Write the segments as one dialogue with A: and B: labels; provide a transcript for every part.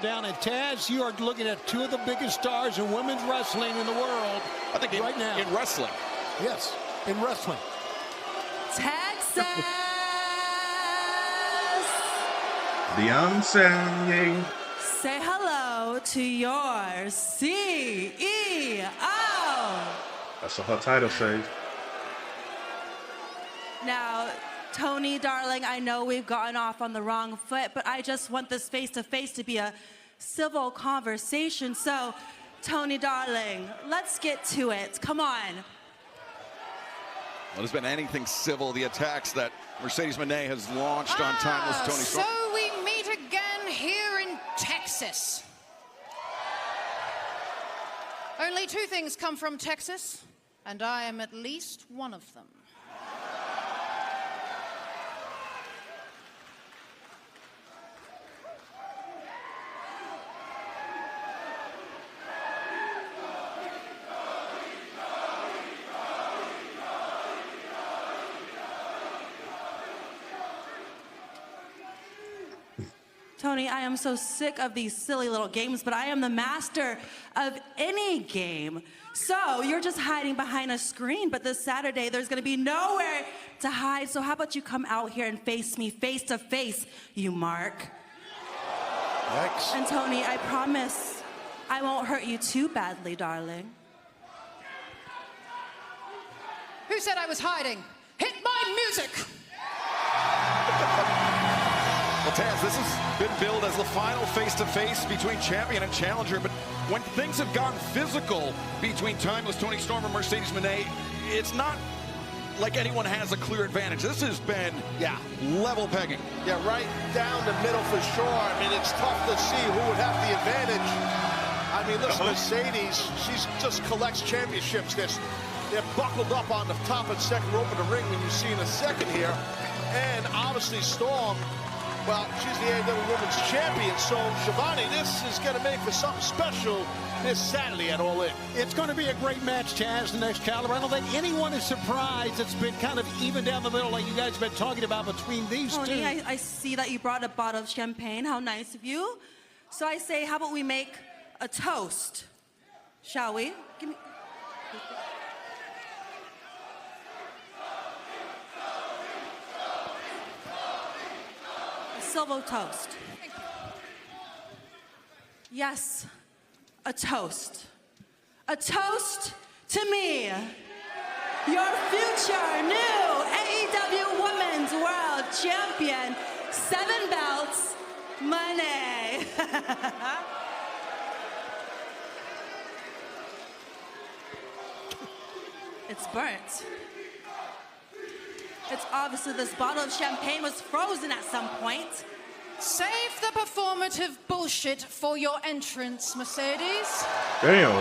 A: down. And Taz, you are looking at two of the biggest stars in women's wrestling in the world.
B: I think
A: right now.
B: In wrestling.
A: Yes, in wrestling.
C: Texas!
D: Beyonce.
C: Say hello to your CEO.
D: That's what her title says.
C: Now, Tony, darling, I know we've gotten off on the wrong foot, but I just want this face-to-face to be a civil conversation. So, Tony, darling, let's get to it. Come on.
B: Well, there's been anything civil, the attacks that Mercedes Moné has launched on timeless Toni Storm.
E: So we meet again here in Texas. Only two things come from Texas, and I am at least one of them.
C: Tony, I am so sick of these silly little games, but I am the master of any game. So you're just hiding behind a screen, but this Saturday there's gonna be nowhere to hide. So how about you come out here and face me face to face, you mark?
A: Yikes.
C: And Tony, I promise I won't hurt you too badly, darling.
E: Who said I was hiding? Hit my music!
B: Well, Taz, this has been billed as the final face-to-face between champion and challenger, but when things have gotten physical between timeless Toni Storm and Mercedes Moné, it's not like anyone has a clear advantage. This has been, level pegging.
F: Yeah, right down the middle for sure. I mean, it's tough to see who would have the advantage. I mean, listen, Mercedes, she just collects championships. They're buckled up on the top and second rope of the ring when you see in a second here. And obviously Storm, well, she's the AEW Women's Champion, so Shivani, this is going to make for something special this Saturday at All In.
A: It's going to be a great match, Taz, the next caliber. I don't think anyone is surprised. It's been kind of even down the middle like you guys have been talking about between these
C: Tony,
A: two.
C: I see that you brought a bottle of champagne. How nice of you. So I say, how about we make a toast? Shall we? Give me... Silver toast. Yes, a toast. A toast to me, your future new AEW Women's World Champion, 7 belts, Moné. It's burnt. It's obviously this bottle of champagne was frozen at some point.
E: Save the performative bullshit for your entrance, Mercedes.
D: Damn.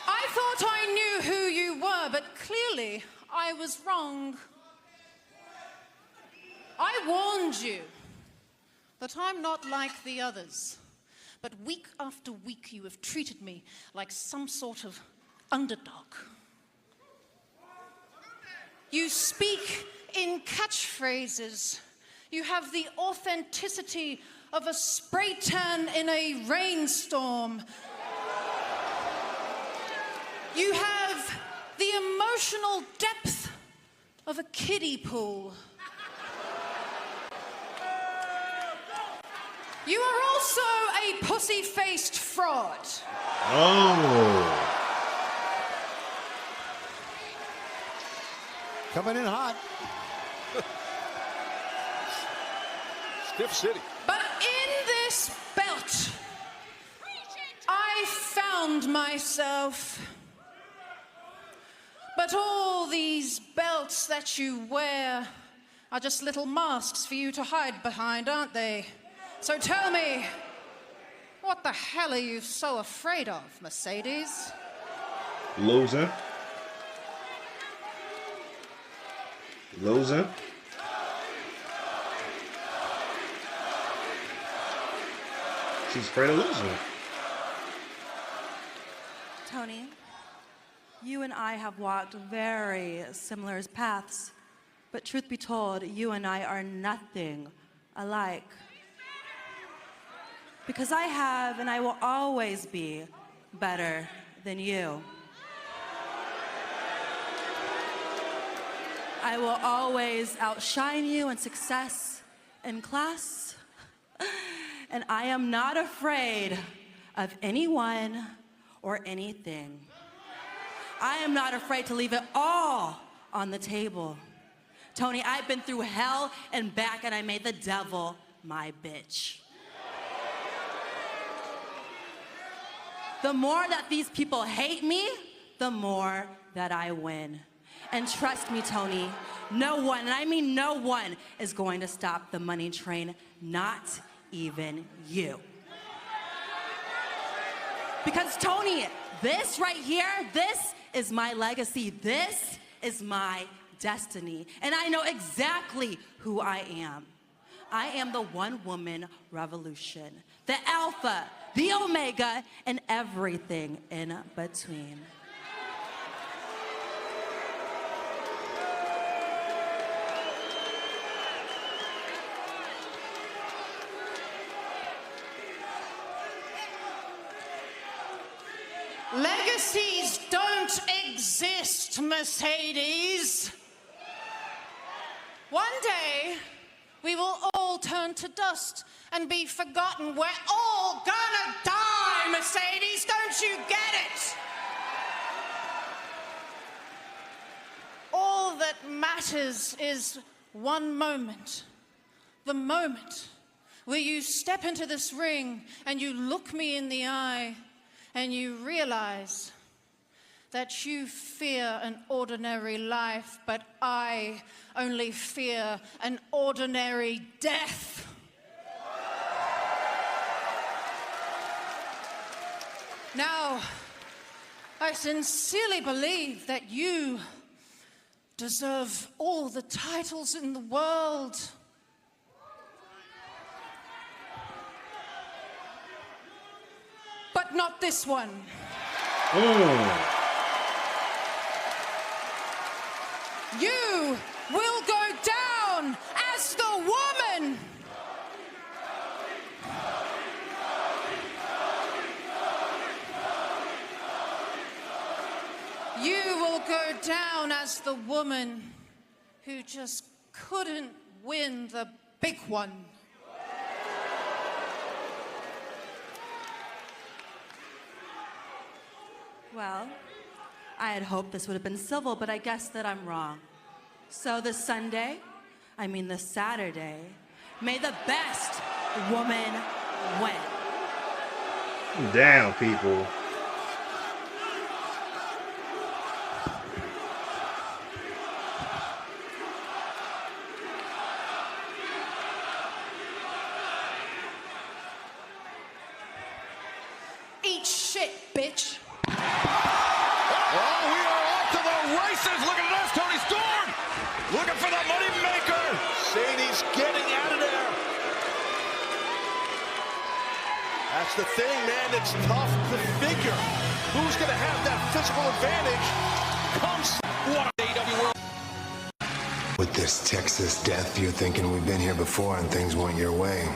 E: I thought I knew who you were, but clearly I was wrong. I warned you that I'm not like the others. But week after week you have treated me like some sort of underdog. You speak in catchphrases. You have the authenticity of a spray tan in a rainstorm. You have the emotional depth of a kiddie pool. You are also a pussy-faced fraud.
D: Oh.
A: Coming in hot.
F: Stiff City.
E: But in this belt, I found myself. But all these belts that you wear are just little masks for you to hide behind, aren't they? So tell me, what the hell are you so afraid of, Mercedes?
D: Loser. Loser. She's afraid of losing.
C: Tony, you and I have walked very similar paths, but truth be told, you and I are nothing alike. Because I have and I will always be better than you. I will always outshine you in success in class. And I am not afraid of anyone or anything. I am not afraid to leave it all on the table. Tony, I've been through hell and back, and I made the devil my bitch. The more that these people hate me, the more that I win. And trust me, Tony, no one, and I mean no one, is going to stop the money train, not even you. Because Tony, this right here, this is my legacy. This is my destiny. And I know exactly who I am. I am the one-woman revolution, the alpha, the omega, and everything in between.
E: Legacies don't exist, Mercedes. One day, we will all turn to dust and be forgotten. We're all gonna die, Mercedes. Don't you get it? All that matters is one moment. The moment where you step into this ring and you look me in the eye and you realize that you fear an ordinary life, but I only fear an ordinary death. Now, I sincerely believe that you deserve all the titles in the world. But not this one. You will go down as the woman. You will go down as the woman who just couldn't win the big one.
C: Well, I had hoped this would have been civil, but I guess that I'm wrong. So this Saturday, may the best woman win.
D: Down, people.
E: Eat shit, bitch.
B: Well, we are off to the races. Look at this, Toni Storm. Looking for the money maker.
F: Sadie's getting out of there. That's the thing, man. It's tough to figure who's going to have that physical advantage. Comes what AEW World.
G: With this Texas death, you're thinking we've been here before and things went your way.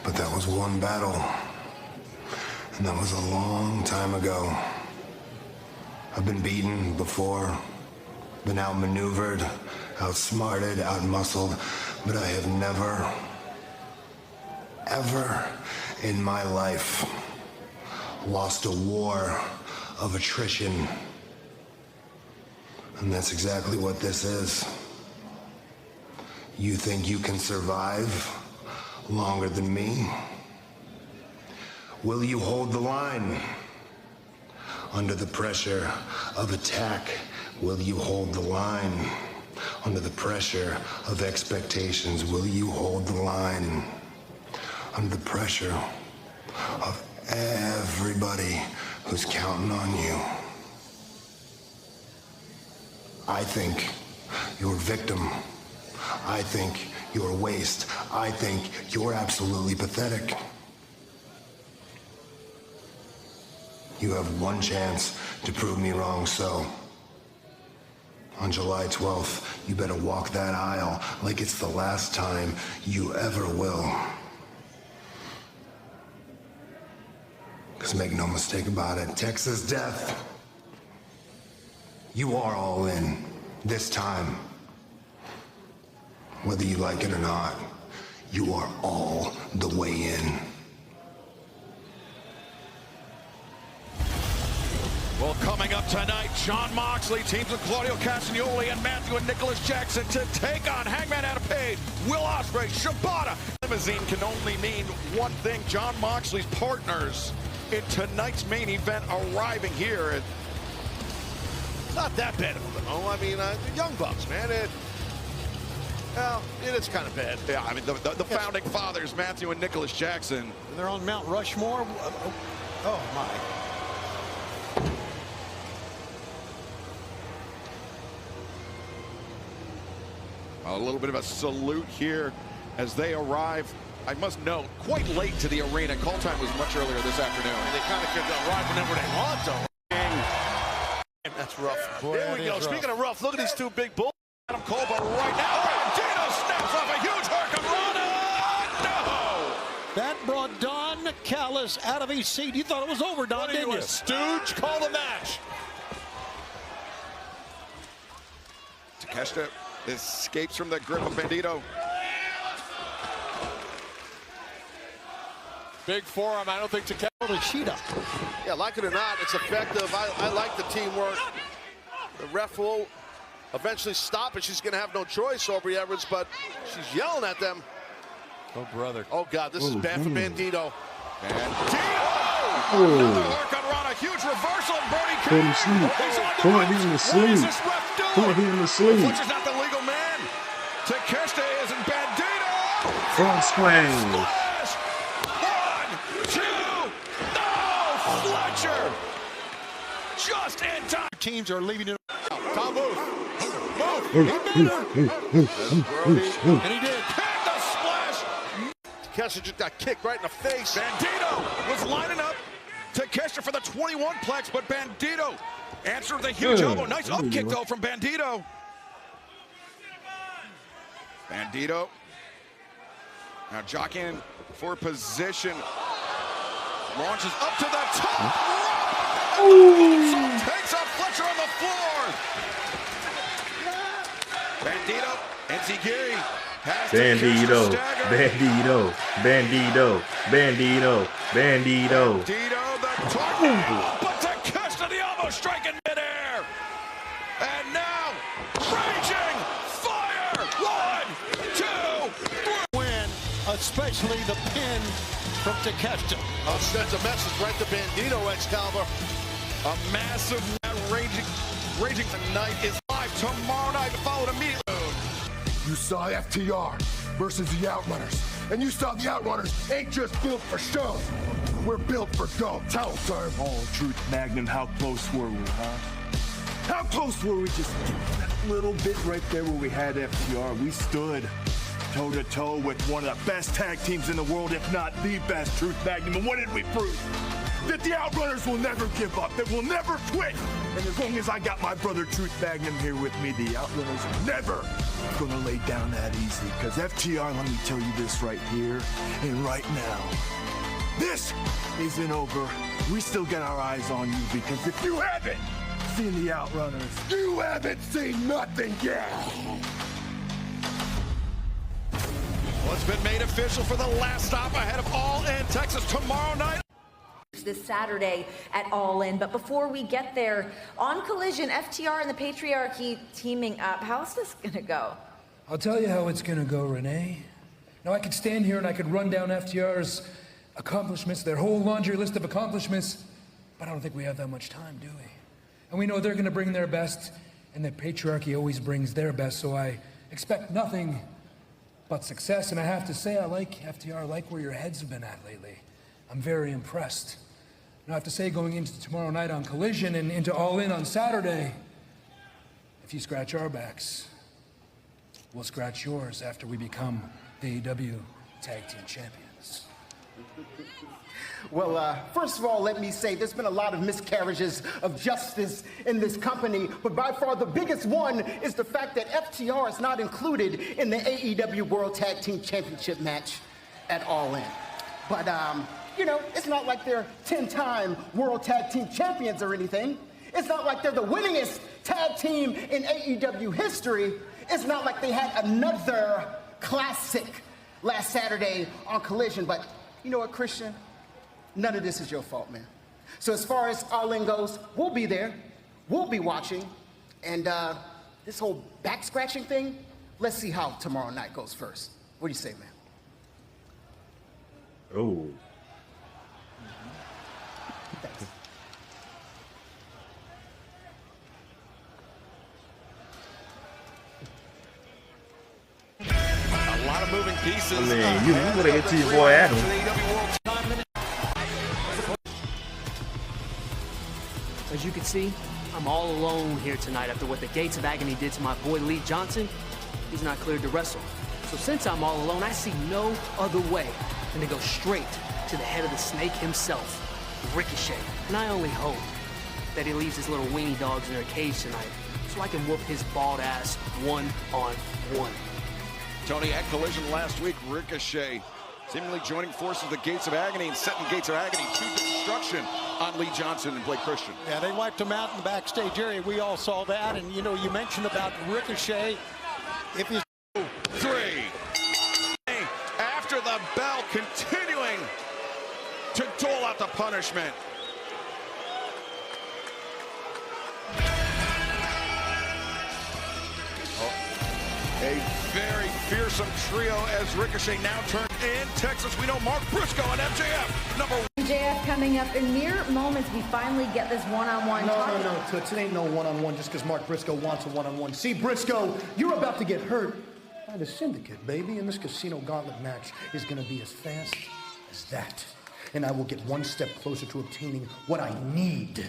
G: But that was one battle. And that was a long time ago. I've been beaten before, been outmaneuvered, outsmarted, outmuscled, but I have never, ever in my life lost a war of attrition. And that's exactly what this is. You think you can survive longer than me? Will you hold the line? Under the pressure of attack, will you hold the line? Under the pressure of expectations, will you hold the line? Under the pressure of everybody who's counting on you. I think you're a victim. I think you're a waste. I think you're absolutely pathetic. You have one chance to prove me wrong, so on July 12th, you better walk that aisle like it's the last time you ever will. Because make no mistake about it, Texas Death, you are all in this time. Whether you like it or not, you are all the way in.
B: Well, coming up tonight, Jon Moxley teams with Claudio Castagnoli and Matthew and Nicholas Jackson to take on Hangman Adam Page, Will Ospreay, Shibata. Limousine can only mean one thing. Jon Moxley's partners in tonight's main event arriving here.
F: It's not that bad of a limo. I mean, the Young Bucks, man. Well, it is kind of bad.
B: Yeah, I mean, the founding fathers, Matthew and Nicholas Jackson.
A: And they're on Mount Rushmore. Oh, my.
B: A little bit of a salute here as they arrive. I must note, quite late to the arena. Call time was much earlier this afternoon.
F: They kind of can arrive whenever they want, though. That's rough.
A: Boy,
F: Here we go.
A: rough.
F: Speaking of rough, look at these two big bulls.
B: Adam Cole, but right now, Bandito snaps off a huge Hurricane Rana. No!
A: That brought Don Callis out of his seat. You thought it was over, Don,
F: What are
A: didn't
F: you,
A: you?
F: a stooge? Call the match.
B: Takeshita escapes from the grip of Bandito.
H: Big forearm. I don't think
A: Ishida.
F: Yeah, like it or not, it's effective. I like the teamwork. The ref will eventually stop it. She's going to have no choice, Aubrey Edwards, but she's yelling at them.
H: Oh, brother.
F: Oh, God, this is bad for Bandito.
B: Bandito! Another Hurricane Rana, huge reversal, and Brody
D: Caught him sleep. Caught him in the
B: What is
D: sleep.
B: this ref doing?
D: Caught him in the sleep.
B: Fletcher's not the legal man. Takeshita is in Bandito.
D: Front splash.
B: Splash! 1, 2, no! Fletcher! Just in time.
A: Teams are leaving it.
F: Tom Booth.
A: And he did.
B: And the splash!
F: Kessler just got kicked right in the face.
B: Bandito was lining up Takeshita for the 21 plex, but Bandito answered with a huge elbow. Nice up kick, though, from Bandito. Bandito now jockeying for position. Launches up to the top. Takes out Fletcher on the floor. Bandito and Zigiri has
D: Bandito.
B: Takeshita staggered.
D: Bandito. Bandito. Bandito. Bandito.
B: Bandito the target, but Takeshita the elbow strike in midair. And now, raging fire. 1, 2, 3.
A: Win, especially the pin from Takeshita.
F: Sends a message right to Bandito, Excalibur.
B: A massive raging tonight is live tomorrow night, followed immediately.
I: You saw FTR versus the Outrunners, and you saw the Outrunners ain't just built for show. We're built for go. Tell them, sir.
J: Oh, Truth Magnum, how close were we, huh? How close were we? Just that little bit right there where we had FTR. We stood toe-to-toe with one of the best tag teams in the world, if not the best, Truth Magnum. And what did we prove? That the Outrunners will never give up, that we'll never quit. And as long as I got my brother Truth Magnum here with me, the Outrunners are never gonna lay down that easy. Because FTR, let me tell you this right here and right now. This isn't over. We still got our eyes on you, because if you haven't seen the Outrunners,
I: You haven't seen nothing yet.
B: Well, it's been made official for the last stop ahead of All In Texas tomorrow night.
K: This Saturday at All In. But before we get there, on Collision, FTR and the Patriarchy teaming up. How's this gonna go?
L: I'll tell you how it's gonna go, Renee. Now, I could stand here and I could run down FTR's accomplishments, their whole laundry list of accomplishments, but I don't think we have that much time, do we? And we know they're gonna bring their best, and the Patriarchy always brings their best, so I expect nothing but success. And I have to say, I like FTR, I like where your heads have been at lately. I'm very impressed. And I have to say, going into tomorrow night on Collision and into All In on Saturday, if you scratch our backs, we'll scratch yours after we become the AEW Tag Team Champions.
M: Well, first of all, let me say there's been a lot of miscarriages of justice in this company, but by far the biggest one is the fact that FTR is not included in the AEW World Tag Team Championship match at All In. But You know, it's not like they're 10-time World Tag Team Champions or anything. It's not like they're the winningest tag team in AEW history. It's not like they had another classic last Saturday on Collision. But you know what, Christian? None of this is your fault, man. So as far as All In goes, we'll be there. We'll be watching. And this whole back scratching thing, let's see how tomorrow night goes first. What do you say, man?
D: Oh.
B: A lot of moving pieces.
D: I mean, you would have hit to your boy Adam.
N: As you can see, I'm all alone here tonight after what the Gates of Agony did to my boy Lee Johnson. He's not cleared to wrestle. So since I'm all alone, I see no other way than to go straight to the head of the snake himself, Ricochet. And I only hope that he leaves his little weenie dogs in their cage tonight so I can whoop his bald ass one-on-one.
B: Tony, at Collision last week, Ricochet seemingly joining forces with the Gates of Agony and setting Gates of Agony to destruction on Lee Johnson and Blake Christian.
A: Yeah, they wiped him out in the backstage area. We all saw that. And, you know, you mentioned about Ricochet. If he's
B: 3. After the bell, continuing to dole out the punishment. A very fearsome trio as Ricochet now turned in Texas. We know Mark Briscoe and MJF. Number 1.
K: MJF coming up in mere moments. We finally get this one-on-one.
O: No, Toots. It ain't no one-on-one just because Mark Briscoe wants a one-on-one. See, Briscoe, you're about to get hurt by the Syndicate, baby. And this Casino Gauntlet match is going to be as fast as that. And I will get one step closer to obtaining what I need.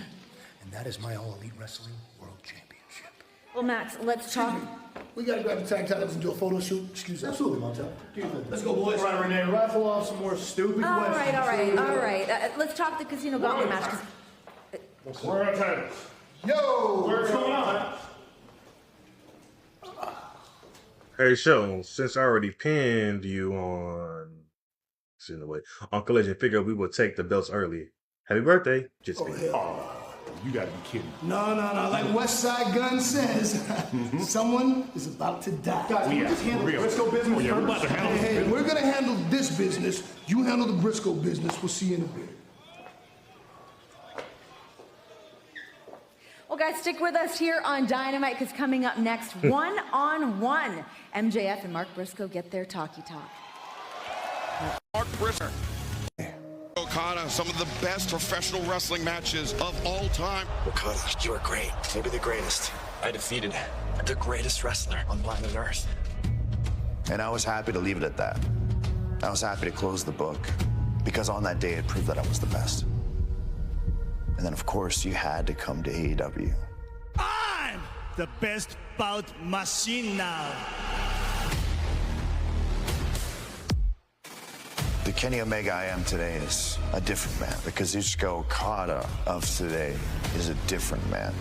O: And that is my All Elite Wrestling World Championship.
K: Well, Max, let's talk.
O: We got to grab the tag titles and do a photo shoot. Excuse me. Absolutely, Montel. Let's go, boys. All right, Renee, rifle off some more stupid questions.
K: All right. Let's talk the Casino Gauntlet match.
O: Where are our titles? Yo! What's going on?
D: Hey, Show, since I already pinned you on, on Collision, figure we will take the belts early. Happy birthday, just me.
I: You gotta be kidding.
O: No. Like West Side Gun says, someone is about to die. Guys, we just handle the Briscoe business first. Hey, we're gonna handle this business. You handle the Briscoe business. We'll see you in a bit.
K: Well, guys, stick with us here on Dynamite because coming up next, one-on-one, MJF and Mark Briscoe get their talkie talk.
B: Mark Briscoe. Okada, some of the best professional wrestling matches of all time.
P: Okada, you are great. Maybe the greatest. I defeated the greatest wrestler on planet Earth.
Q: And I was happy to leave it at that. I was happy to close the book because on that day it proved that I was the best. And then, of course, you had to come to AEW.
R: I'm the best bout machine now.
Q: The Kenny Omega I am today is a different man. The Kazuchika Okada of today is a different man.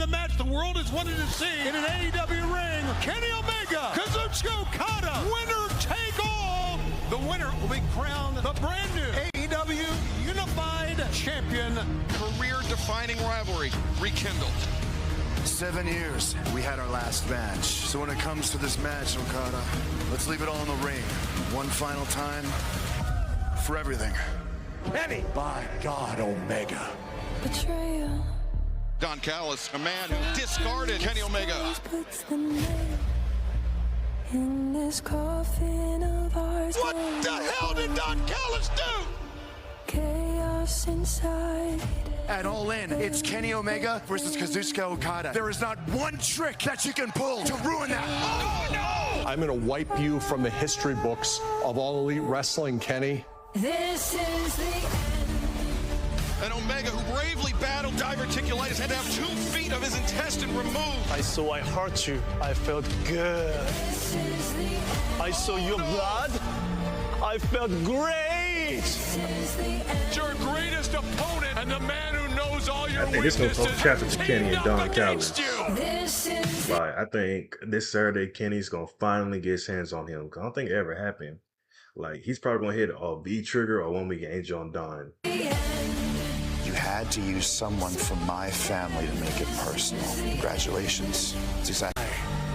A: the match the world has wanted to see in an AEW ring. Kenny Omega, Kazuchika Okada, winner take all. The winner will be crowned the brand new AEW Unified Champion.
B: Career-defining rivalry rekindled.
G: 7 years, we had our last match. So when it comes to this match, Okada, let's leave it all in the ring. One final time for everything.
R: Kenny, by God, Omega.
S: Betrayal.
B: Don Callis, a man who discarded Kenny Omega.
S: Puts the nail in this coffin of ours.
B: What the hell did Don Callis do?
S: Chaos inside.
G: At All In, it's Kenny Omega versus Kazuchika Okada. There is not one trick that you can pull to ruin that. Oh, no!
T: I'm going to wipe you from the history books of All Elite Wrestling, Kenny.
S: This is the end.
B: An Omega who bravely battled diverticulitis had to have 2 feet of his intestine removed.
R: I saw I hurt you. I felt good.
S: This is the end.
R: I saw your blood. I felt great.
S: This is the end.
B: Your greatest opponent and the man who knows all your
D: I think this one's supposed to chapter to Kenny and Don Callis.
S: This is
D: But I think this Saturday Kenny's gonna finally get his hands on him. 'Cause I don't think it ever happened Like, he's probably gonna hit a V trigger or 1 week Angel and Dawn.
Q: You had to use someone from my family to make it personal. Congratulations. It's exactly.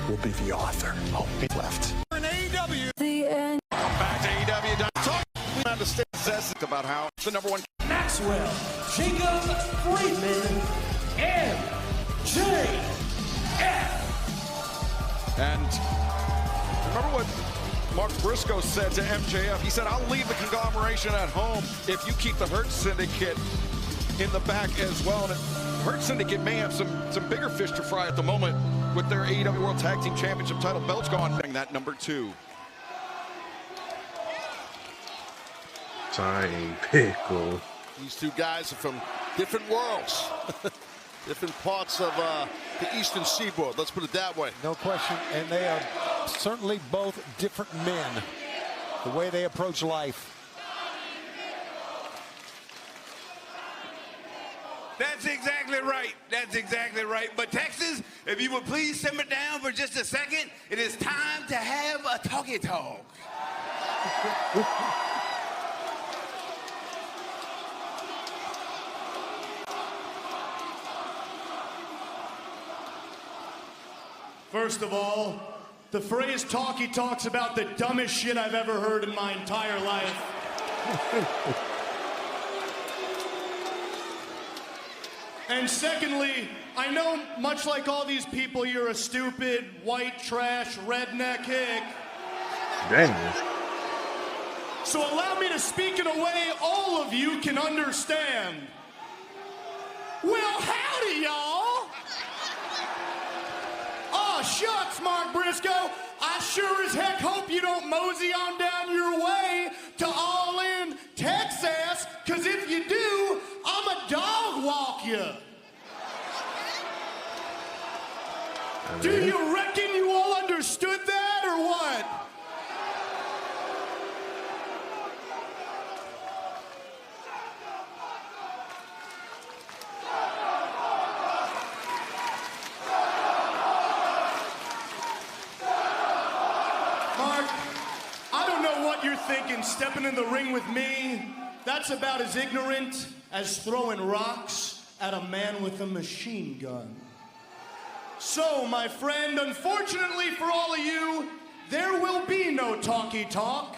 T: Will be the author.
Q: I'll be left.
A: In AEW.
S: The end.
B: Back to AEW. Talk about how the number one.
R: Maxwell, Jacob Friedman, MJF.
B: And remember what Mark Briscoe said to MJF? He said, I'll leave the conglomeration at home if you keep the Hurt Syndicate in the back as well. And Hurt Syndicate may have some bigger fish to fry at the moment with their AEW World Tag Team Championship title belts gone. That number 2.
D: Tiny Pickle.
F: These two guys are from different worlds, different parts of the Eastern Seaboard. Let's put it that way.
A: No question, and they are certainly both different men. The way they approach life.
U: That's exactly right. That's exactly right. But Texas, if you would please simmer down for just a second, it is time to have a talkie talk.
O: First of all, the phrase talkie talk's about the dumbest shit I've ever heard in my entire life. And secondly, I know much like all these people, you're a stupid, white trash, redneck hick.
D: Dang.
O: So allow me to speak in a way all of you can understand. Well, howdy, y'all. Oh, shucks, Mark Briscoe. I sure as heck hope you don't mosey on down your way to All In, Texas, because if you do, I'm a dog walk you. Do you reckon you all understood that, or what? Mark, I don't know what you're thinking, stepping in the ring with me. That's about as ignorant as throwing rocks at a man with a machine gun. So, my friend, unfortunately for all of you, there will be no talkie talk.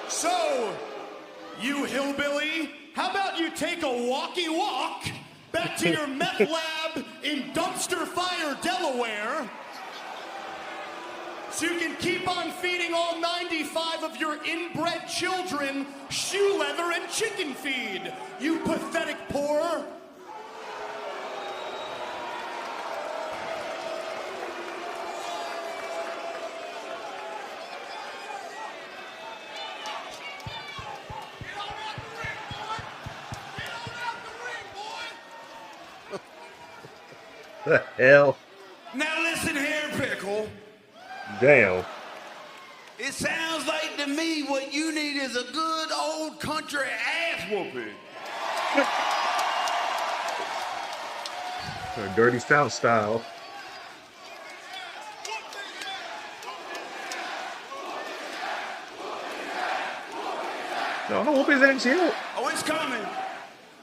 O: So, you hillbilly, how about you take a walkie walk back to your meth lab in Dumpster Fire, Delaware, so you can keep on feeding all 95 of your inbred children shoe leather and chicken feed, you pathetic poor.
D: The hell?
U: Now listen here, Pickle.
D: Damn.
U: It sounds like to me what you need is a good old country ass whooping.
D: Dirty South style. No, I hope his ass here.
U: Oh, it's coming.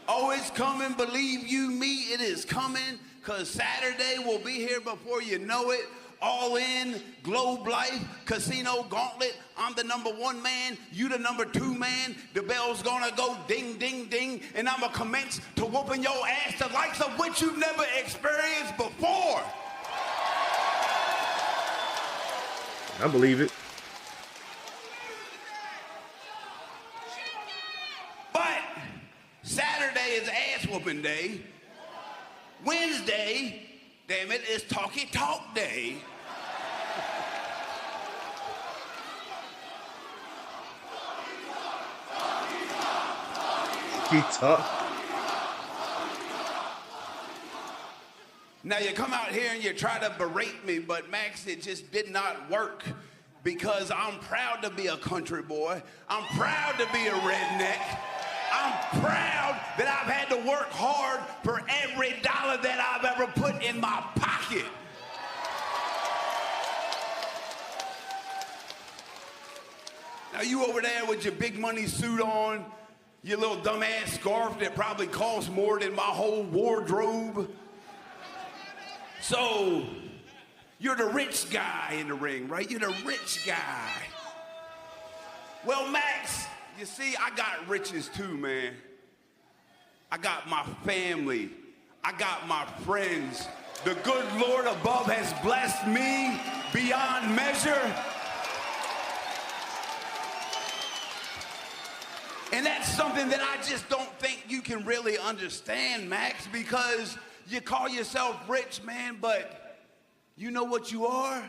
U: Oh, it's coming. Believe you me, it is coming. Because Saturday will be here before you know it. All In, Globe Life, Casino Gauntlet. I'm the number 1 man. You the number 2 man. The bell's gonna go ding, ding, ding. And I'm gonna commence to whooping your ass the likes of which you've never experienced before.
D: I believe it.
U: But Saturday is ass whooping day. Wednesday, damn it, is talkie talk day.
D: Talk.
U: Now you come out here and you try to berate me, but Max, it just did not work because I'm proud to be a country boy. I'm proud to be a redneck. I'm proud that I've had to work hard for every dollar that I've ever put in my pocket. Now you over there with your big money suit on, your little dumbass scarf that probably costs more than my whole wardrobe. So, you're the rich guy in the ring, right? You're the rich guy. Well, Max, you see, I got riches too, man. I got my family. I got my friends. The good Lord above has blessed me beyond measure. And that's something that I just don't think you can really understand, Max, because you call yourself rich, man, but you know what you are?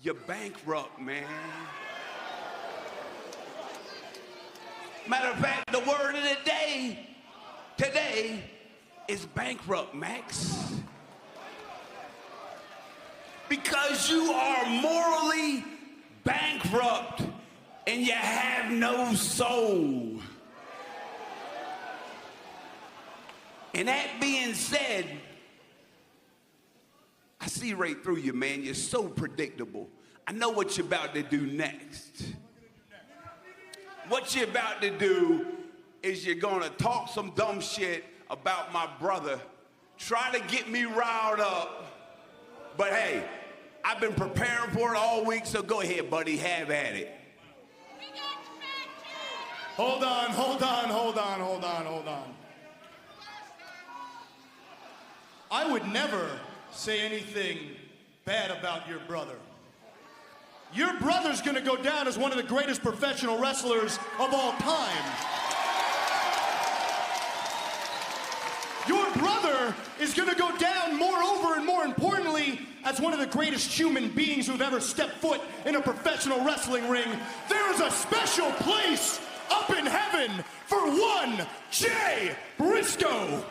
U: You're bankrupt, man. Matter of fact, the word of the day today is bankrupt, Max. Because you are morally bankrupt and you have no soul. And that being said, I see right through you, man. You're so predictable. I know what you're about to do next. What you're about to do is you're gonna talk some dumb shit about my brother, try to get me riled up. But hey, I've been preparing for it all week, so go ahead, buddy, have at it.
O: Hold on. I would never say anything bad about your brother. Your brother's gonna go down as one of the greatest professional wrestlers of all time. Your brother is gonna go down, moreover and more importantly, as one of the greatest human beings who've ever stepped foot in a professional wrestling ring. There is a special place up in heaven for one Jay Briscoe.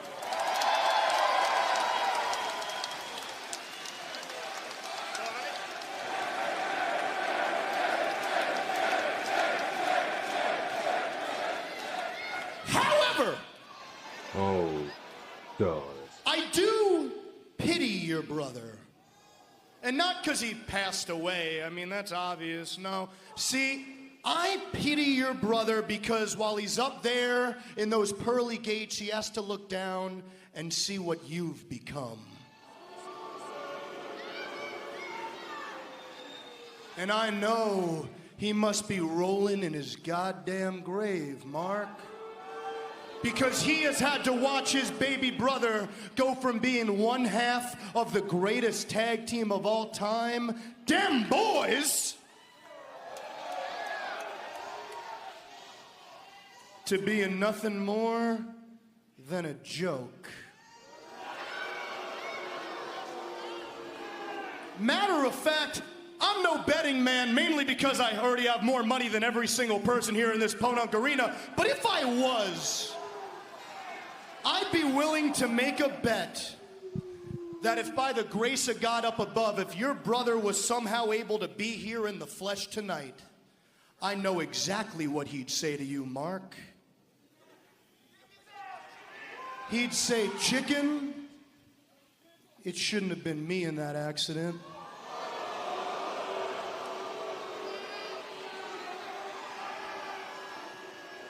O: However,
D: oh, God.
O: I do pity your brother. And not because he passed away. I mean, that's obvious. No. See, I pity your brother because while he's up there in those pearly gates, he has to look down and see what you've become. And I know he must be rolling in his goddamn grave, Mark. Because he has had to watch his baby brother go from being one half of the greatest tag team of all time, Dem Boys, to being nothing more than a joke. Matter of fact, I'm no betting man, mainly because I already have more money than every single person here in this Ponunk Arena. But if I was, I'd be willing to make a bet that if by the grace of God up above, if your brother was somehow able to be here in the flesh tonight, I know exactly what he'd say to you, Mark. He'd say, chicken, it shouldn't have been me in that accident.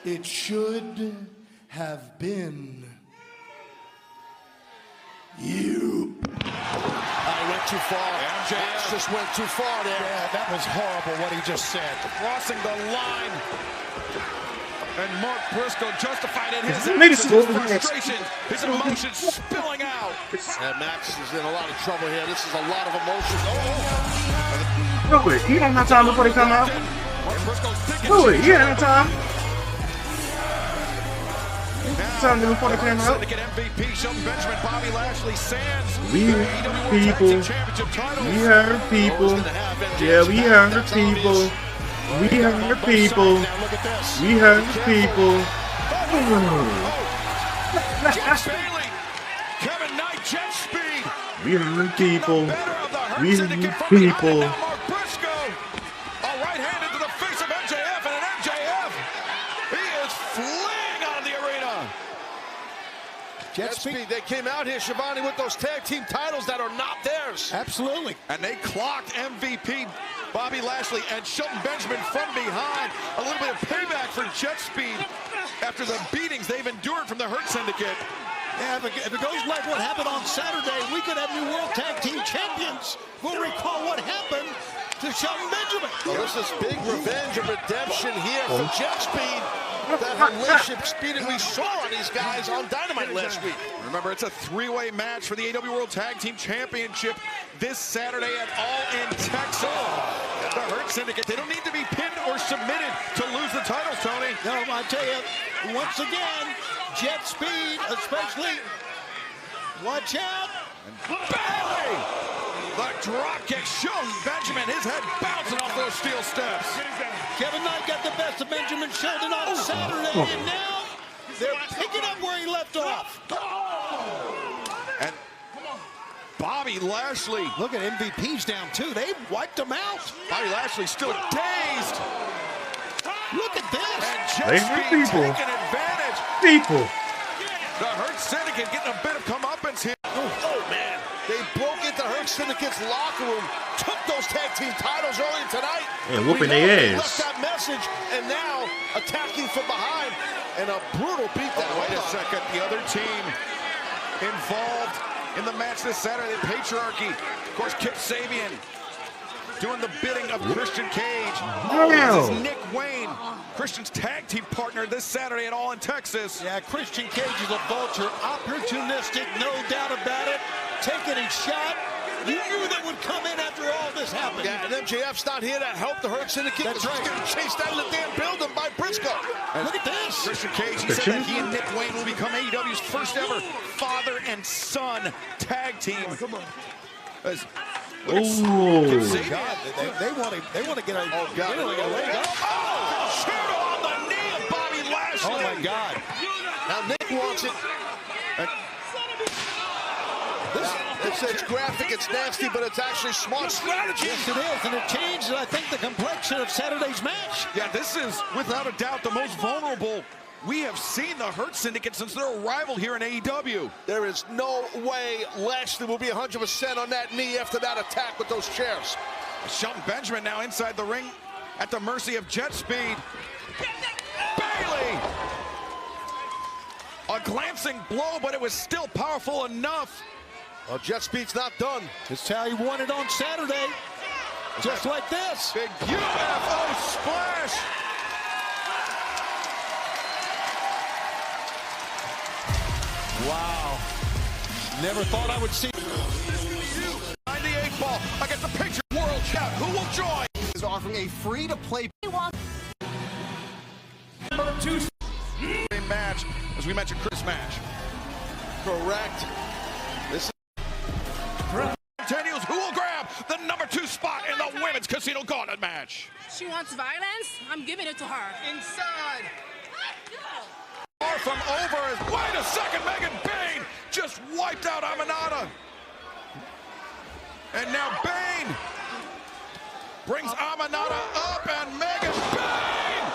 O: It should have been you.
F: I went too far. MJF just went too far there. Yeah, that was horrible what he just said.
B: Crossing the line. And Mark Briscoe justified in his frustration, his emotions spilling out.
F: And Max is in a lot of trouble here. This is a lot of emotions.
D: Real quick, he don't have time before they come out. Do it, he ain't have time. Time before they come out.
B: MVP, Shelton Benjamin, Bobby Lashley, Sands.
D: We heard people. We heard people. Yeah, we heard people. We heard people. We heard people.
B: Jack Bailey, Kevin Knight, jet speed.
D: We heard people. We heard people.
B: Mark Briscoe, a right hand into the face of MJF, and an MJF, he is fleeing out of the arena.
F: Jet speed, they came out here, Shivani, with those tag team titles that are not theirs.
O: Absolutely.
B: And they clocked MVP Bobby Lashley and Shelton Benjamin from behind. A little bit of payback for Jet Speed after the beatings they've endured from the Hurt Syndicate.
F: Yeah, if it goes like what happened on Saturday, we could have new World Tag Team Champions. We'll recall what happened to Shelton Benjamin. Well, this is big revenge and redemption here for Jet Speed. That relationship speed that we saw on these guys on Dynamite last week.
B: Remember, it's a three-way match for the AEW World Tag Team Championship this Saturday at All In Texas. The Hurt Syndicate, they don't need to be pinned or submitted to lose the titles, Tony.
F: No, I tell you, once again, Jet Speed especially. Watch out.
B: Bailey! The drop kick, Shelton Benjamin, his head bouncing off those steel steps.
F: Kevin Knight got the best of Benjamin Shelton on Saturday, and now they're picking up where he left off.
B: And Bobby Lashley.
F: Look at MVP's down, too. They wiped him out.
B: Bobby Lashley still dazed.
F: Look at this.
B: And Jet Speed taking advantage.
D: People.
B: The Hurt Syndicate getting a bit of comeuppance here.
F: Oh, man. They broke into Hurt Syndicate's locker room, took those tag team titles earlier tonight.
D: And whooping their
F: Left
D: ass.
F: that message, and now attacking from behind. And a brutal beatdown.
B: Wait a second. The other team involved in the match this Saturday, Patriarchy. Of course, Kip Sabian doing the bidding of Christian Cage. This is Nick Wayne, Christian's tag team partner this Saturday at All In Texas.
F: Yeah, Christian Cage is a vulture, opportunistic, no doubt about it. Taking his shot. You knew that would come in after all this happened. Yeah, and MJF's not here to help the Hurt Syndicate. That's right. He's getting chased out of the damn building by Briscoe. And look at this.
B: Christian Cage, he said that he and Nick Wayne will become AEW's first ever father and son tag team.
F: Come on.
D: Oh,
F: God, they want to get a. Oh God! They want to get a leg up.
B: Oh, shoot on the knee of Bobby Lashley.
F: Oh my God! Now Nick wants it. It's graphic, it's nasty, but it's actually smart strategy. Yes, it is, and it changed, I think, the complexion of Saturday's match.
B: Yeah, this is without a doubt the most vulnerable we have seen the Hurt Syndicate since their arrival here in AEW.
F: There is no way Lashley will be 100% on that knee after that attack with those chairs.
B: Shelton Benjamin now inside the ring at the mercy of Jet Speed. Bailey! A glancing blow, but it was still powerful enough.
F: Well, Jet Speed's not done. It's how he won it on Saturday. Just like this.
B: Big UFO splash.
F: Wow. Never thought I would see.
B: 98 ball against the picture world champ. Who will join?
M: Is offering a free-to-play
B: number 2 match, as we mentioned, Chris match.
F: Correct. This
B: continues. Who will grab the number 2 spot in the women's Casino Gauntlet match?
C: She wants violence. I'm giving it to her. Inside.
B: Far from over. Wait a second, Megan Bayne just wiped out Aminata. And now Bayne brings Aminata up, and Megan Bayne.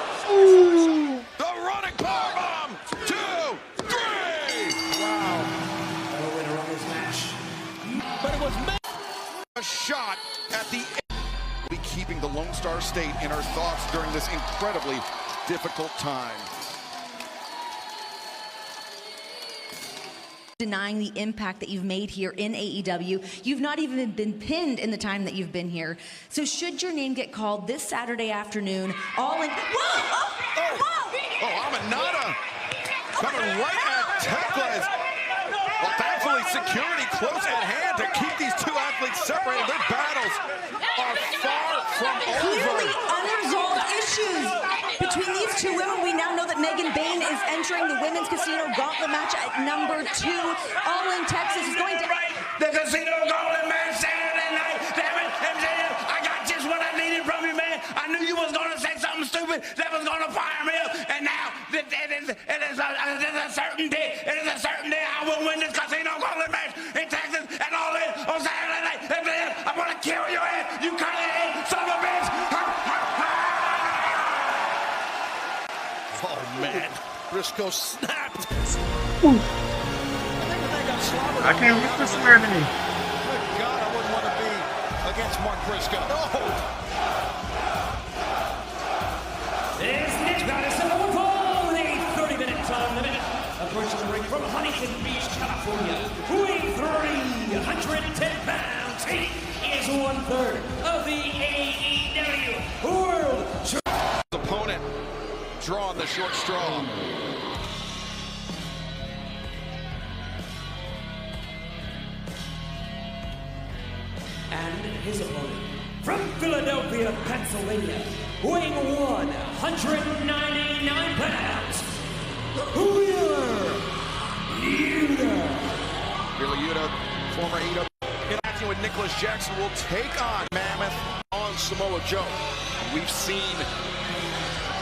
B: The running powerbomb. 2, 3.
F: Wow. No way to run this match. But it was
B: a shot at the end. We'll be keeping the Lone Star State in our thoughts during this incredibly difficult time.
K: Denying the impact that you've made here in AEW. You've not even been pinned in the time that you've been here. So should your name get called this Saturday afternoon, All In... Whoa!
B: Oh, Aminata coming right at Teclas. Well, thankfully, security close at hand to keep these two athletes separated. Their battles are far from
K: Clearly
B: over.
K: unresolved issues between these two women. We now know that Megan Bayne is entering the Women's Casino Gauntlet match at number 2. All In Texas is going to...
U: The Casino Gauntlet match Saturday night. Damn it, MJF, I got just what I needed from you, man. I knew you was going to say something stupid that was going to fire me up. And now, it is a certainty. It is a certainty I will win this Casino Gauntlet match in Texas and All In on Saturday night. MJF, I'm going to kill your ass, you cutting son of a bitch.
F: Oh, man. Briscoe snapped.
D: I can't whisper swear to me.
F: Good God, I wouldn't want to be against Mark Briscoe. No.
E: approaching the ring from Huntington Beach, California, weighing 310 pounds. He is 1/3 of the AEW World
B: Opponent drawing the short straw.
E: And his opponent from Philadelphia, Pennsylvania, weighing 199 pounds, Wheeler Yuta.
B: Wheeler Yuta, former AEW, interacting with Nicholas Jackson, will take on Mammoth
F: on Samoa Joe.
B: We've seen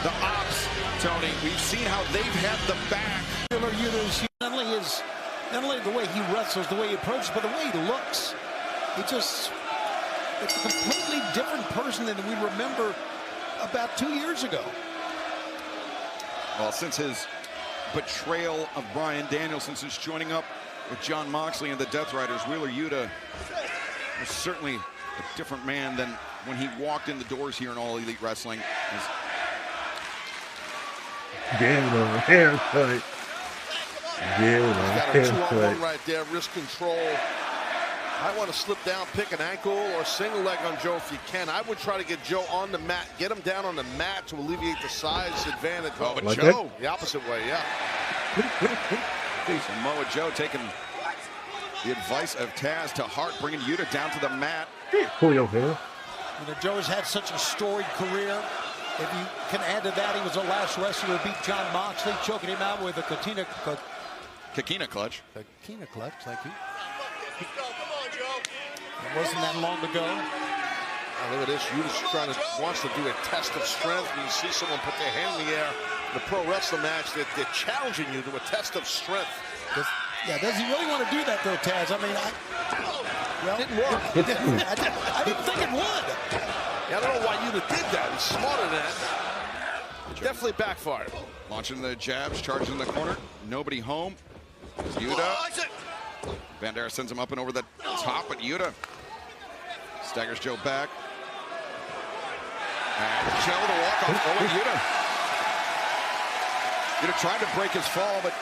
B: the Ops, Tony. We've seen how they've had the back.
F: Wheeler Yuta is not only the way he wrestles, the way he approaches, but the way he looks. It's a completely different person than we remember about 2 years ago.
B: Well, since his betrayal of Bryan Danielson, since joining up with Jon Moxley and the Death Riders, Wheeler Yuta was certainly a different man than when he walked in the doors here in All Elite Wrestling.
D: Damn, haircut. Damn,
F: got a 2-on-1 right there, wrist control. I want to slip down, pick an ankle or single leg on Joe if you can. I would try to get Joe on the mat, get him down on the mat to alleviate the size advantage.
B: Oh, but
D: like
B: Joe,
F: the opposite way, yeah.
B: Samoa Joe taking the advice of Taz to Hart, bringing Yuta down to the mat.
D: Pull your hair.
F: You know, Joe has had such a storied career. If you can add to that, he was the last wrestler to beat Jon Moxley, choking him out with a Kakina clutch.
B: Kakina clutch,
F: thank you. It wasn't that long ago. Oh, look at this. Yuta wants to do a test of strength. When you see someone put their hand in the air in a pro wrestling match, they're challenging you to a test of strength. Does he really want to do that, though, Taz? I mean, well, it didn't work. I didn't think it would. Yeah, I don't know why Yuta did that. He's smarter than that. Definitely backfired.
B: Launching the jabs, charging the corner. Nobody home. Yuta. Bandera sends him up and over the top, but Yuta staggers Joe back. And Joe the walk off. Oh, Yuta. Yuta tried to break his fall, but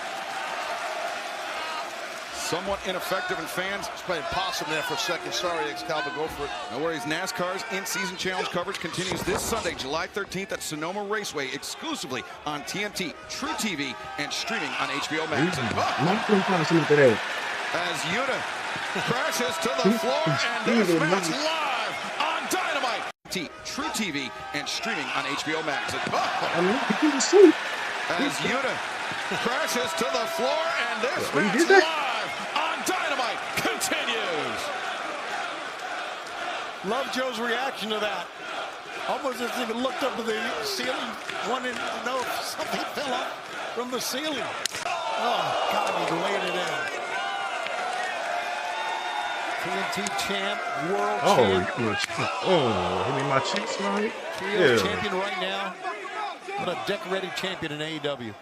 B: somewhat ineffective, and fans.
F: He's playing possum there for a second. Sorry, Excalibur, go for it.
B: No worries. NASCAR's in-season challenge coverage continues this Sunday, July 13th at Sonoma Raceway, exclusively on TNT, True TV, and streaming on HBO Max. As Yuta crashes to the floor, and this match live on Dynamite. True TV and streaming on HBO Max. As Yuta crashes to the floor, and this match live on Dynamite continues.
F: Love Joe's reaction to that. Almost as if he looked up to the ceiling, wanting to know if something fell off from the ceiling. Oh, God, he's laying it in. TNT champ, world champ.
D: Hit me in my cheeks, right?
F: Trios champion right now. What a decorated champion in AEW.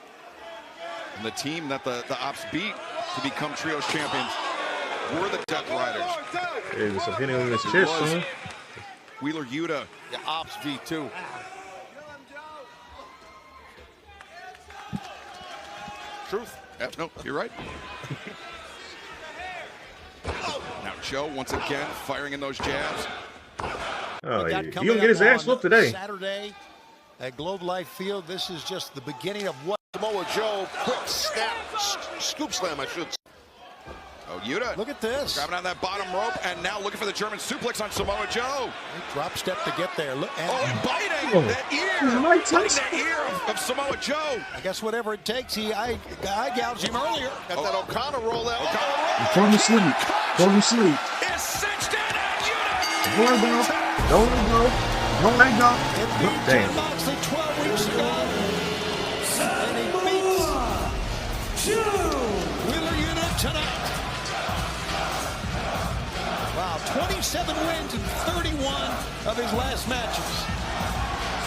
B: And the team that the Ops beat to become Trios champions were the Death Riders.
D: Hey, there's some hitting on his chest, son.
B: Wheeler Yuta.
F: The Ops V2.
B: Truth. No, you're right. Now Joe once again firing in those jabs.
D: Oh, yeah. He gonna get his ass whooped today.
F: Saturday at Globe Life Field. This is just the beginning of what Samoa Joe quick snap, scoop slam, I should say.
B: Oh, Yuta.
F: Look at this.
B: Grabbing on that bottom rope and now looking for the German suplex on Samoa Joe.
F: Drop step to get there. Look, and
B: biting that ear. Biting that ear of Samoa Joe.
F: I guess whatever it takes. I gouged him earlier. Got that O'Connor roll there.
D: Throw him asleep. Throw him asleep.
B: It's cinched in and Yuta.
D: Don't let go. Don't let go. Don't let go. Damn.
F: Moxley 12 weeks ago. And he beats Wheeler Yuta tonight. Wow, 27 wins in 31 of his last matches.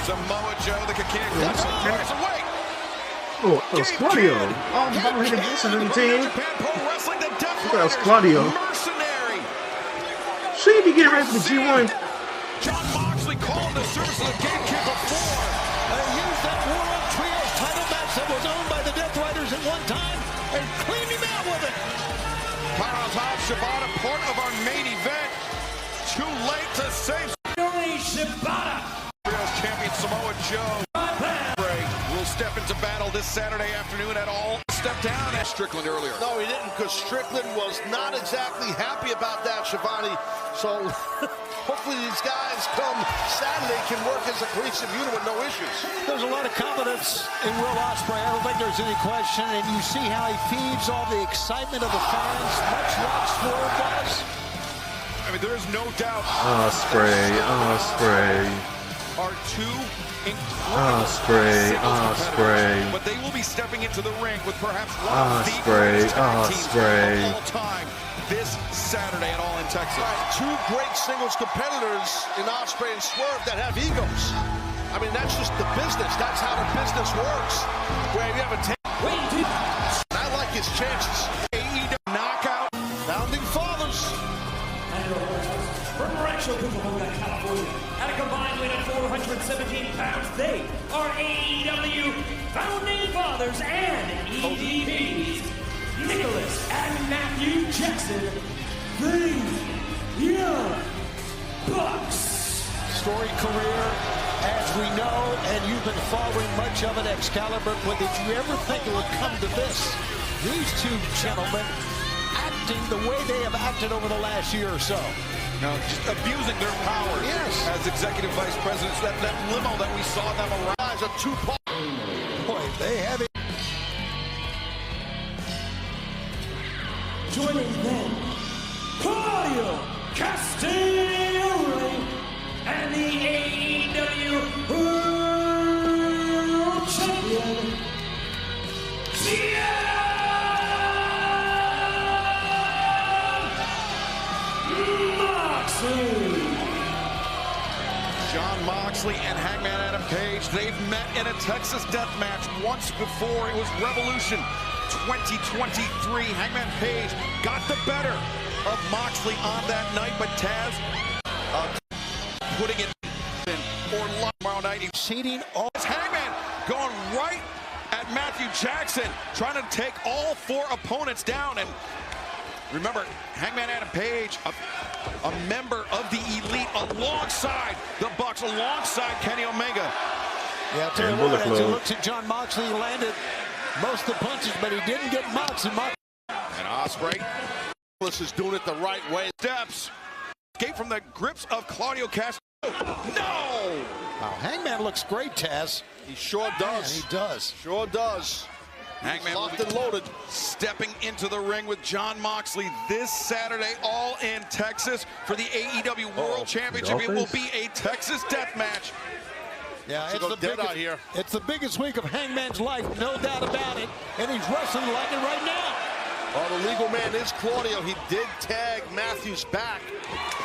B: Samoa Joe, the Kakina clutch. Wait.
D: Oh, that was Claudio. Oh, I'm hit against him in the team. That was Claudio.
B: Mercenary.
D: Should he be getting ready for the G1?
B: Jon Moxley called the service of the Gatekeeper 4.
F: They used that World Trios title match that was owned by the Death Riders at one time, and
B: Shibata, part of our main event. Too late to save.
E: Yuri Shibata.
B: Champion Samoa Joe will step into battle this Saturday afternoon at All. Step down as Strickland earlier.
F: No, he didn't, because Strickland was not exactly happy about that, Shivani. So hopefully these guys come Saturday can work as a cohesive unit with no issues.
A: There's a lot of confidence in Will Ospreay. I don't think there's any question. And you see how he feeds all the excitement of the fans, much like Swerve does.
B: I mean, there is no doubt.
D: Ospreay.
B: Are two incredible
D: Ospreay.
B: but they will be stepping into the ring with perhaps one of the greatest tag teams of all time this Saturday at All in Texas.
F: Right, two great singles competitors in Ospreay and Swerve that have egos. I mean, that's just the business. That's how the business works. Where you have a I like his chances.
B: AEW knockout.
F: Founding fathers.
E: From Rancho Cucamonga, California, at a combined weight of 417 pounds, they are AEW Founding Fathers and EVPs, Nicholas and Matthew Jackson, the Young Bucks.
A: Storied career, as we know, and you've been following much of it, Excalibur. But did you ever think it would come to this? These two gentlemen acting the way they have acted over the last year or so.
B: No, just abusing their powers as executive vice presidents. That limo that we saw them arise, a two-part.
A: Boy, they have it.
E: Joining them, Claudio Castagnoli and the AEW World Champion,
B: Jon Moxley and Hangman Adam Page, they've met in a Texas death match once before. It was Revolution 2023. Hangman Page got the better of Moxley on that night, but Taz putting it in or tomorrow night. Exceeding all. Hangman going right at Matthew Jackson, trying to take all four opponents down. And remember, Hangman Adam Page, a member of the Elite, alongside the Bucks, alongside Kenny Omega.
A: Yeah, I'll tell you what, as he looks at Jon Moxley, he landed most of the punches, but he didn't get Moxley.
B: And Ospreay.
F: This is doing it the right way.
B: Steps. Escape from the grips of Claudio Castagnoli. No!
A: Wow, Hangman looks great, Taz.
F: He sure does.
A: Man, he does.
F: Sure does.
B: Hangman
F: locked and loaded.
B: Stepping into the ring with Jon Moxley this Saturday, all in Texas for the AEW World Championship. It will be a Texas death match.
A: Yeah, it's the biggest week of Hangman's life, no doubt about it. And he's wrestling like it right now.
F: Well, the legal man is Claudio. He did tag Matthews back,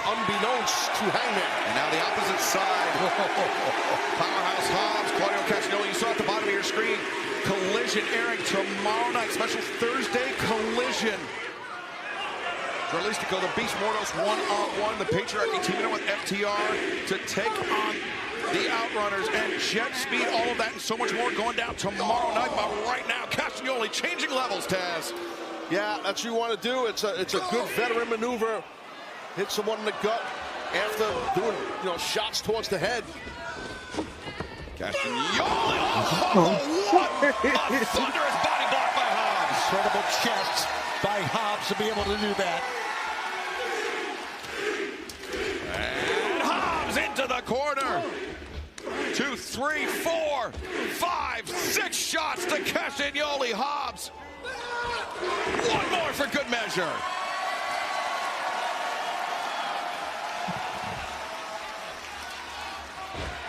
F: unbeknownst to Hangman.
B: And now the opposite side. Powerhouse Hobbs, Claudio Castagnoli. You saw at the bottom of your screen. Collision airing tomorrow night. Special Thursday Collision. Dralistico, the Beast Mortos, one-on-one. The Patriarchy teaming up with FTR to take on the Outrunners and Jet Speed. All of that and so much more going down tomorrow night. But right now, Castagnoli changing levels, Taz.
F: Yeah, that's what you want to do. It's a good veteran maneuver. Hit someone in the gut after doing shots towards the head.
B: Castagnoli. Oh, what a thunderous body block by Hobbs.
A: Incredible chest by Hobbs to be able to do that.
B: And Hobbs into the corner. 2, 3, 4, 5, 6 shots to Castagnoli. Hobbs. One more for good measure.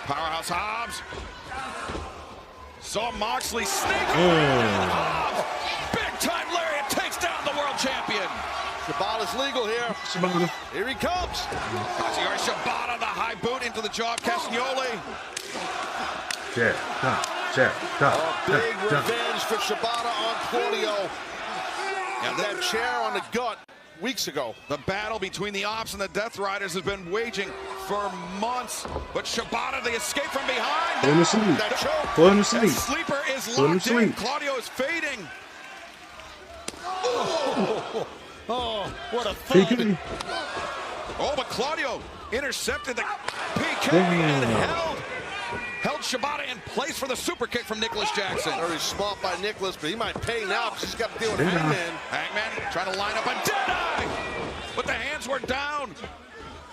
B: Powerhouse Hobbs. Saw Moxley sneak around. Hobbs. Big time lariat takes down the world champion.
F: Shibata's legal here. Here he comes.
B: Katsuyori Shibata, the high boot into the jaw of Castagnoli.
F: Big revenge for Shibata on Claudio. And that chair on the gut weeks ago.
B: The battle between the Ops and the Death Riders has been waging for months. But Shibata, the escape from behind.
D: Put him to sleep.
B: That choke.
D: Put him to sleep.
B: That sleeper is
D: Put him
B: locked
D: to
B: in.
D: sleep.
B: Claudio is fading.
F: Oh, what a thud.
B: Oh, but Claudio intercepted the PK and held Shibata in place for the super kick from Nicholas Jackson.
F: Very smart by Nicholas, but he might pay now because he's got to deal with Hangman.
B: Hangman trying to line up a Deadeye, but the hands were down.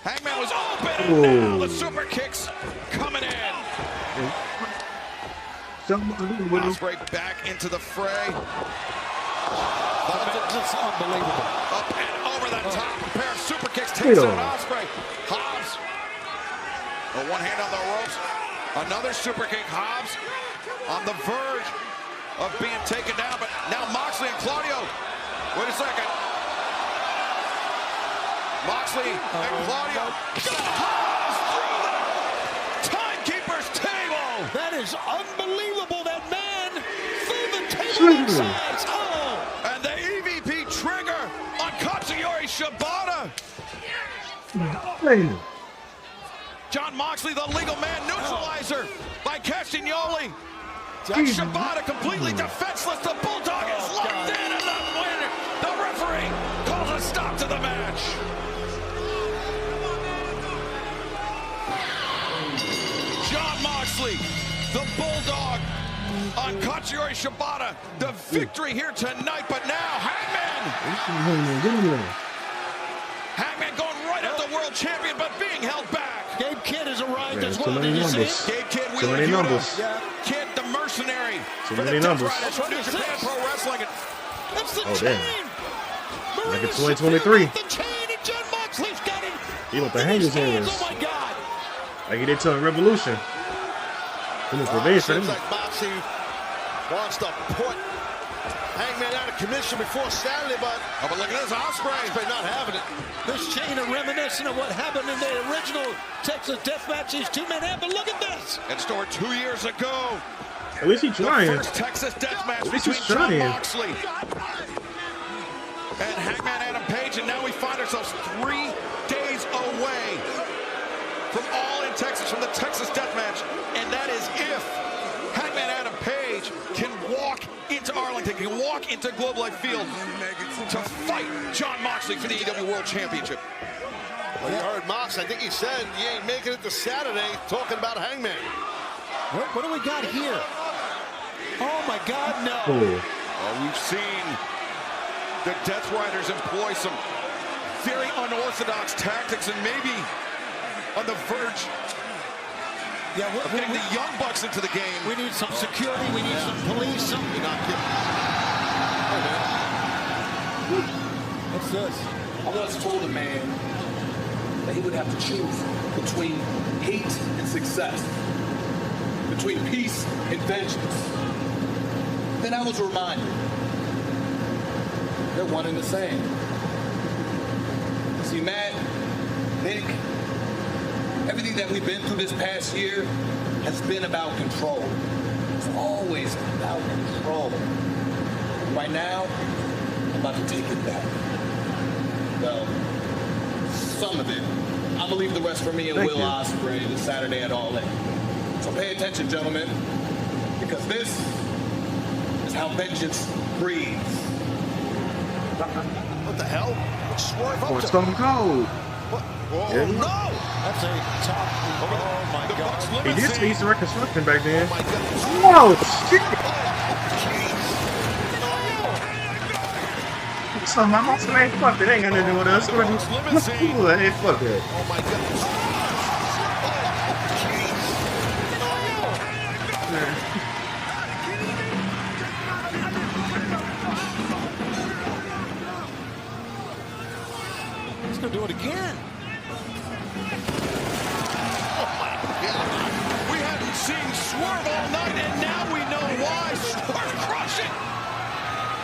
B: Hangman was open, and now the super kicks coming in. Ospreay back into the fray.
F: It's unbelievable.
B: Up and over the top. A pair of super kicks takes out Ospreay. Hobbs. One hand on the ropes. Another super kick. Hobbs on the verge of being taken down. But now Moxley and Claudio. Wait a second. Moxley and Claudio. Hobbs through the timekeeper's table.
F: That is unbelievable. That man through the table sides.
B: And the EVP trigger on Katsuyori Shibata. John Moxley, the legal man, neutralizer by Castagnoli. Shibata completely defenseless. The Bulldog is locked in, and the referee calls a stop to the match. John Moxley, the Bulldog, on Katsuyori Shibata. The victory here tonight, but now Hangman going right at the world champion, but being held back.
F: Gabe Kidd has arrived as well. Did you see it?
B: Gabe Kidd,
D: Too many numbers.
B: Kidd, the mercenary.
D: Too many numbers.
B: From New Japan Pro Wrestling.
F: That's the
D: Oh,
F: chain.
D: damn. Like it's 2023.
F: The chain, and John Moxley's got it.
D: He want to hang his hands.
F: Oh my God.
D: Like he did to Revolution. He was revenge for
F: Seems
D: him.
F: like Moxley wants to put Hangman out of commission before Saturday, but
B: look at this, Ospreay
F: not having it. This chain is reminiscent of what happened in the original Texas Death Match. These two men have, but look at this.
B: It started 2 years ago.
D: At least he's trying.
B: The first Texas Death Match
D: At least
B: between
D: he's
B: John
D: trying.
B: Moxley and Hangman Adam Page, and now we find ourselves 3 days away from All in Texas, from the Texas Death Match, and that is if Hangman Adam Page can walk into Arlington, can walk into Globe Life Field to fight John Moxley for the AEW World Championship.
F: Well, you heard Mox. I think he said he ain't making it to Saturday, talking about Hangman. What do we got here? Oh my God, no.
B: Oh, we've seen the Death Riders employ some very unorthodox tactics, and maybe on the verge of getting the Young Bucks into the game.
F: We need some security. We need some police. You're not kidding.
H: What's this? I once told a man that he would have to choose between hate and success, between peace and vengeance. Then I was reminded they're one and the same. See, Matt, Nick, everything that we've been through this past year has been about control. It's always about control. Right now, I'm about to take it back. Well, some of it. I believe the rest for me and Will Ospreay this Saturday at All In. So pay attention, gentlemen, because this is how vengeance breathes.
F: What the hell? Swerve up to
D: Stone Cold.
F: Oh,
D: Yeah.
F: no! That's a top. Oh, my God.
D: He did speak to Reconstruction back then. Whoa, shit! So my monster ain't fucked it. Ain't got nothing to do with us. Hey, fuck it.
F: Oh, my God. He's going to do it again.
B: We haven't seen Swerve all night, and now we know why. Swerve crushing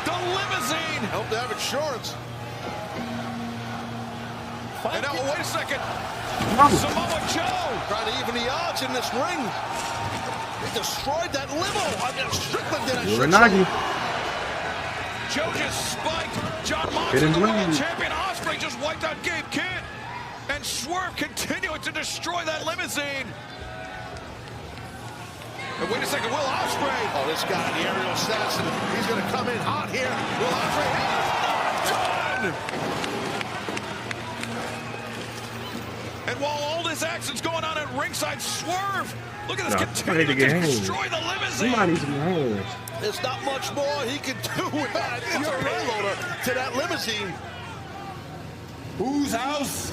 B: the limousine.
F: Hope they have insurance.
B: And now, wait a second. Samoa Joe
F: trying to even the odds in this ring. They destroyed that limo. I mean, Strickland did a
D: Uranagi.
B: Joe just spiked John Moxley, the world champion. Ospreay just wiped out Gabe Kidd. And Swerve continuing to destroy that limousine. And wait a second, Will Ospreay.
F: Oh, this guy, the aerial assassin, he's going to come in hot here. Will Ospreay has enough time.
B: man! And while all this action's going on at ringside, Swerve, look at this, continue to destroy the limousine.
D: Somebody needs to be home.
F: There's not much more he can do with that. It's a payloader to that limousine.
H: Whose house?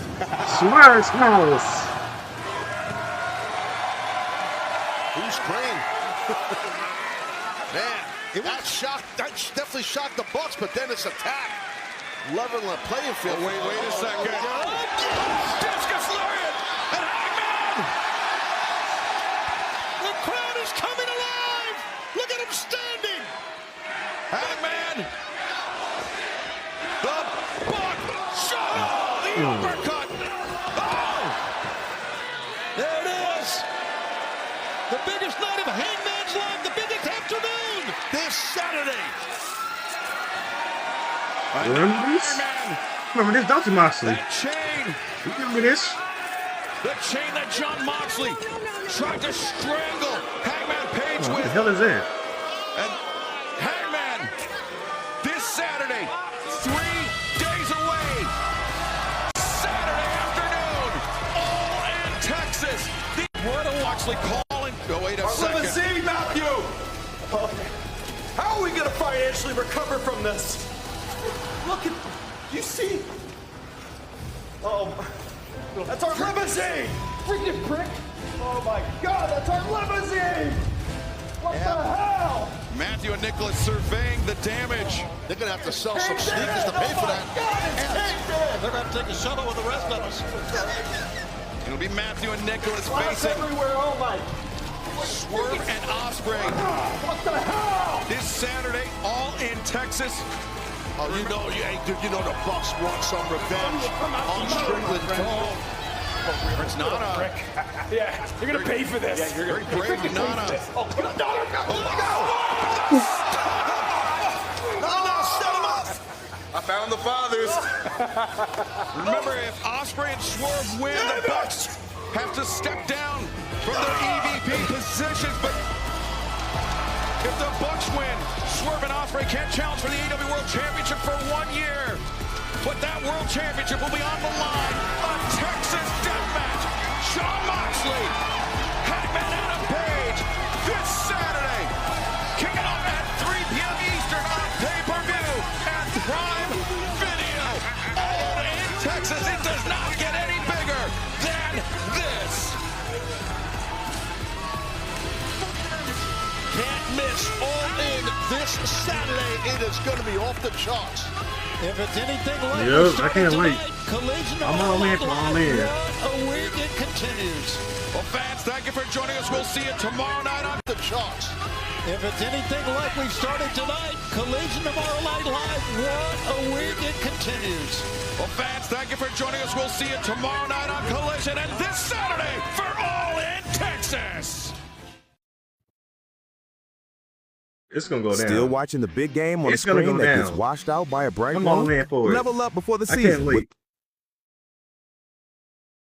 D: Swerve's house.
F: Who's Crane? Man, that definitely shocked the Bucks, but then it's attack. Leveling the playing field.
B: Oh, wait a second. Discus lariat and Hangman.
A: The crowd is coming alive. Look at him standing.
B: Hangman. The Buck shot. Oh, the uppercut. Oh.
A: There it is. The biggest night of Hangman's life. The biggest afternoon.
F: This Saturday.
D: Remember this? Remember this, don't you, Moxley?
B: That chain.
D: Remember this?
B: The chain that Jon Moxley tried to strangle Hangman Page
D: What
B: with.
D: the hell is that?
B: And Hangman, this Saturday, 3 days away, Saturday afternoon, all in Texas. What a Moxley calling. Oh, wait a second.
H: Limousine, Matthew! How are we going to financially recover from this? Look at, you see? Oh, that's our limousine! Freaking prick! Oh my God, that's our limousine! What the hell?
B: Matthew and Nicholas surveying the damage.
F: They're going to have to sell some sneakers to pay for that.
A: They're going to take a shuttle with the rest of us.
B: It'll be Matthew and Nicholas
H: Glass
B: facing
H: everywhere, oh my.
B: Swerve and Ospreay.
H: What the hell?
B: This Saturday, all in Texas.
F: Oh, you know the Bucks want some revenge on Strickland.
B: It's Nana.
H: Yeah, you're gonna pay for this.
B: Yeah, you're very brave, Nana.
H: Oh, no!
F: Set him up!
H: I found the fathers.
B: Remember, if Ospreay and Swerve win, the Bucks have to step down from their EVP positions. But if the Bucks win, Swerve and Ospreay can't challenge for the AEW World Championship for 1 year. But that World Championship will be on the line. A Texas death match. Jon Moxley, Hangman Adam Page, this Saturday. Kicking off at 3 p.m. Eastern on pay-per-view and Prime Video. All in Texas. It does not get any bigger than this.
F: Can't miss All In this Saturday. It is going to be off the charts.
A: If it's anything like
D: Yep, I can't wait.
A: Collision
D: I'm all in for All In.
A: What a week it continues.
B: Well, fans, thank you for joining us. We'll see you tomorrow night on
F: the charts.
A: If it's anything like we've started tonight, Collision tomorrow night live. What a week it continues.
B: Well, fans, thank you for joining us. We'll see you tomorrow night on Collision and this Saturday for All In Texas.
D: It's gonna go down.
J: Still watching the big game on
D: It's
J: the
D: gonna
J: screen
D: go
J: that
D: down.
J: gets washed out by a bright
D: I'm all in
J: one?
D: for it.
J: Level up before the
D: I can't
J: season
D: wait.
J: with